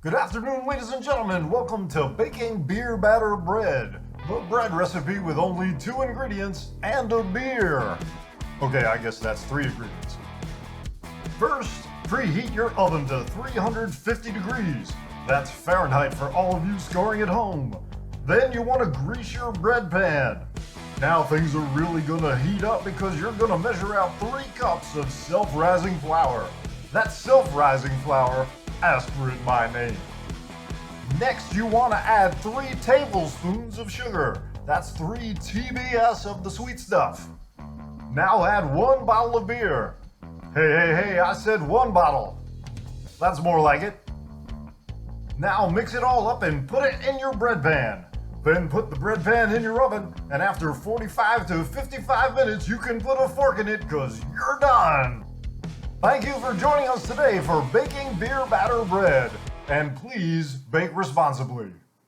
Good afternoon, ladies and gentlemen. Welcome to Baking Beer Batter Bread, the bread recipe with only 2 ingredients and a beer. Okay, I guess that's 3 ingredients. First, preheat your oven to 350 degrees. That's Fahrenheit for all of you scoring at home. Then you want to grease your bread pan. Now things are really gonna heat up because you're gonna measure out 3 cups of self-rising flour. That self-rising flour, ask for it by name. Next, you want to add 3 tablespoons of sugar. That's 3 TBS of the sweet stuff. Now add 1 bottle of beer. Hey, I said 1 bottle. That's more like it. Now mix it all up and put it in your bread pan. Then put the bread pan in your oven, and after 45 to 55 minutes, you can put a fork in it because you're done. Thank you for joining us today for Baking Beer Batter Bread. And please bake responsibly.